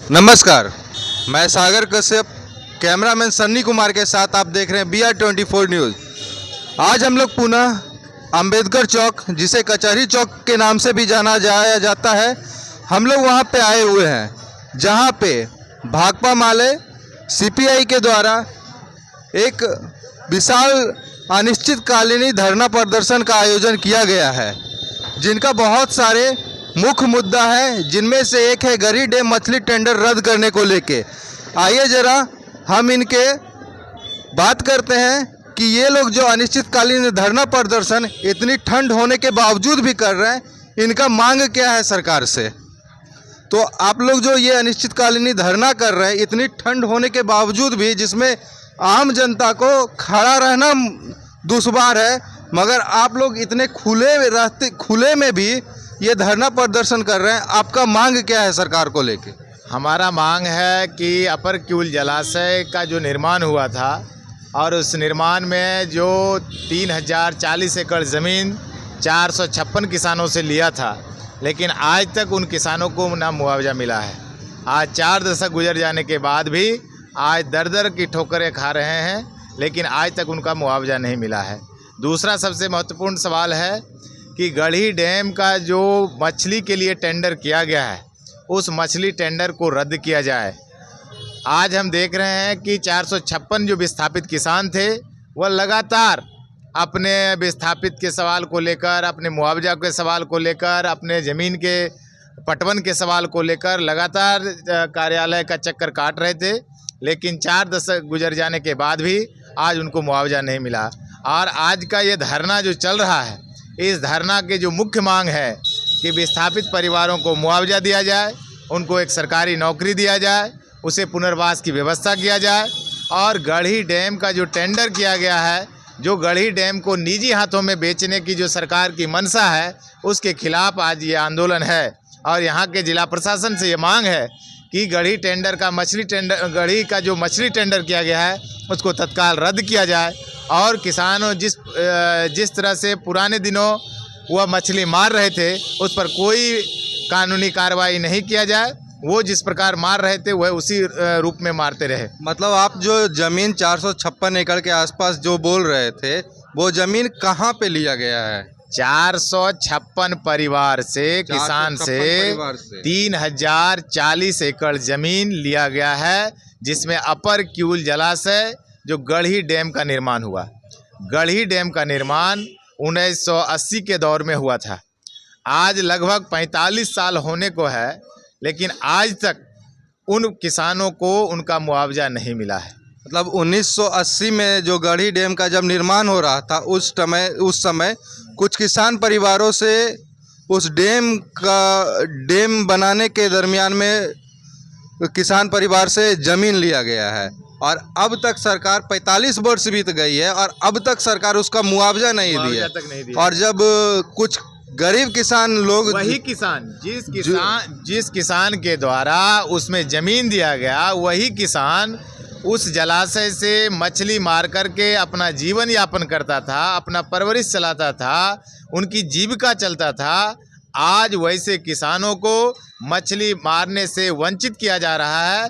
नमस्कार, मैं सागर कश्यप, कैमरामैन सन्नी कुमार के साथ आप देख रहे हैं BR24 न्यूज़। आज हम लोग पुनः अंबेडकर चौक, जिसे कचहरी चौक के नाम से भी जाना जाया जाता है, हम लोग वहां पे आए हुए हैं, जहां पे भाकपा माले CPI के द्वारा एक विशाल अनिश्चितकालीन धरना प्रदर्शन का आयोजन किया गया है, जिनका बहुत सारे मुख्य मुद्दा है, जिनमें से एक है गरी डैम मछली टेंडर रद्द करने को लेके। आइए जरा हम इनके बात करते हैं कि ये लोग जो अनिश्चितकालीन धरना प्रदर्शन इतनी ठंड होने के बावजूद भी कर रहे हैं, इनका मांग क्या है सरकार से। तो आप लोग जो ये अनिश्चितकालीन धरना कर रहे हैं इतनी ठंड होने के बावजूद भी, जिसमें आम जनता को खड़ा रहना दुश्वार है, मगर आप लोग इतने खुले में भी ये धरना प्रदर्शन कर रहे हैं, आपका मांग क्या है सरकार को लेके। हमारा मांग है कि अपर क्यूल जलाशय का जो निर्माण हुआ था और उस निर्माण में जो 3040 एकड़ ज़मीन 456 किसानों से लिया था, लेकिन आज तक उन किसानों को ना मुआवजा मिला है। आज 4 दशक गुजर जाने के बाद भी आज दर दर की ठोकरें खा रहे हैं, लेकिन आज तक उनका मुआवजा नहीं मिला है। दूसरा सबसे महत्वपूर्ण सवाल है कि गढ़ी डैम का जो मछली के लिए टेंडर किया गया है, उस मछली टेंडर को रद्द किया जाए। आज हम देख रहे हैं कि 456 जो विस्थापित किसान थे, वह लगातार अपने विस्थापित के सवाल को लेकर, अपने मुआवजा के सवाल को लेकर, अपने ज़मीन के पटवन के सवाल को लेकर लगातार कार्यालय का चक्कर काट रहे थे, लेकिन 4 दशक गुजर जाने के बाद भी आज उनको मुआवजा नहीं मिला। और आज का ये धरना जो चल रहा है, इस धरना के जो मुख्य मांग है कि विस्थापित परिवारों को मुआवजा दिया जाए, उनको एक सरकारी नौकरी दिया जाए, उसे पुनर्वास की व्यवस्था किया जाए, और गढ़ी डैम का जो टेंडर किया गया है, जो गढ़ी डैम को निजी हाथों में बेचने की जो सरकार की मंशा है, उसके खिलाफ आज ये आंदोलन है। और यहाँ के जिला प्रशासन से ये मांग है कि गढ़ी का जो मछली टेंडर किया गया है, उसको तत्काल रद्द किया जाए, और किसानों जिस तरह से पुराने दिनों वह मछली मार रहे थे, उस पर कोई कानूनी कार्रवाई नहीं किया जाए। वो जिस प्रकार मार रहे थे वह उसी रूप में मारते रहे। मतलब आप जो ज़मीन 456 एकड़ के आसपास जो बोल रहे थे, वो ज़मीन कहाँ पे लिया गया है? 456 परिवार से, किसान से 3040 एकड़ ज़मीन लिया गया है, जिसमें अपर क्यूल जलाशय जो गढ़ी डैम का निर्माण हुआ। गढ़ी डैम का निर्माण 1980 के दौर में हुआ था। आज लगभग 45 साल होने को है, लेकिन आज तक उन किसानों को उनका मुआवजा नहीं मिला है। मतलब 1980 में जो गढ़ी डैम का जब निर्माण हो रहा था, उस समय कुछ किसान परिवारों से उस डैम बनाने के दरमियान में किसान परिवार से ज़मीन लिया गया है, और अब तक सरकार 45 वर्ष बीत गई है और अब तक सरकार उसका मुआवजा नहीं दिया। और जब कुछ गरीब किसान लोग, वही किसान जिस किसान के द्वारा उसमें ज़मीन दिया गया, वही किसान उस जलाशय से मछली मार करके अपना जीवन यापन करता था, अपना परवरिश चलाता था, उनकी जीविका चलता था। आज वैसे किसानों को मछली मारने से वंचित किया जा रहा है,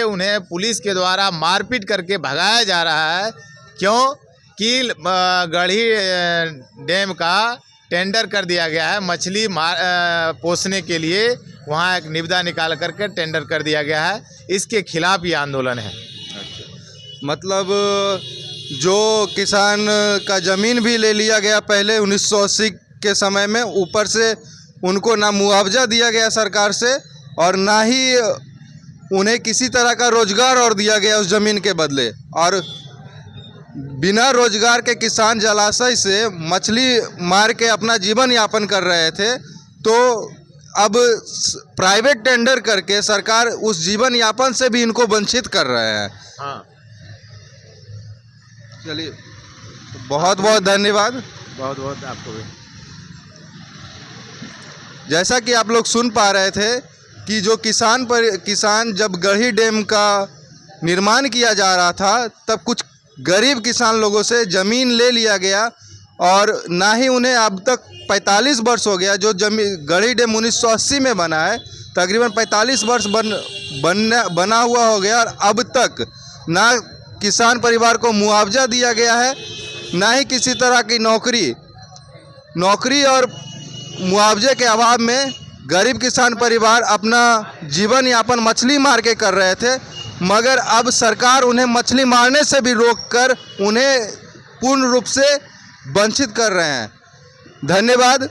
उन्हें पुलिस के द्वारा मारपीट करके भगाया जा रहा है। क्यों कि गढ़ी डैम का टेंडर कर दिया गया है, मछली पोसने के लिए वहाँ एक निविदा निकाल करके टेंडर कर दिया गया है। इसके खिलाफ ये आंदोलन है। मतलब जो किसान का ज़मीन भी ले लिया गया पहले 1980 के समय में, ऊपर से उनको ना मुआवजा दिया गया सरकार से, और ना ही उन्हें किसी तरह का रोजगार और दिया गया उस ज़मीन के बदले। और बिना रोजगार के किसान जलाशय से मछली मार के अपना जीवन यापन कर रहे थे, तो अब प्राइवेट टेंडर करके सरकार उस जीवन यापन से भी इनको वंचित कर रहे हैं। हाँ, चलिए, बहुत बहुत धन्यवाद। बहुत बहुत आपको भी। जैसा कि आप लोग सुन पा रहे थे कि जो किसान जब गढ़ी डैम का निर्माण किया जा रहा था, तब कुछ गरीब किसान लोगों से ज़मीन ले लिया गया, और ना ही उन्हें अब तक 45 वर्ष हो गया। जो गढ़ी डैम 1980 में बना है, तकरीबन 45 वर्ष बना हुआ हो गया और अब तक ना किसान परिवार को मुआवजा दिया गया है, ना ही किसी तरह की नौकरी और मुआवजे के अभाव में गरीब किसान परिवार अपना जीवन यापन मछली मार के कर रहे थे, मगर अब सरकार उन्हें मछली मारने से भी रोककर उन्हें पूर्ण रूप से वंचित कर रहे हैं। धन्यवाद।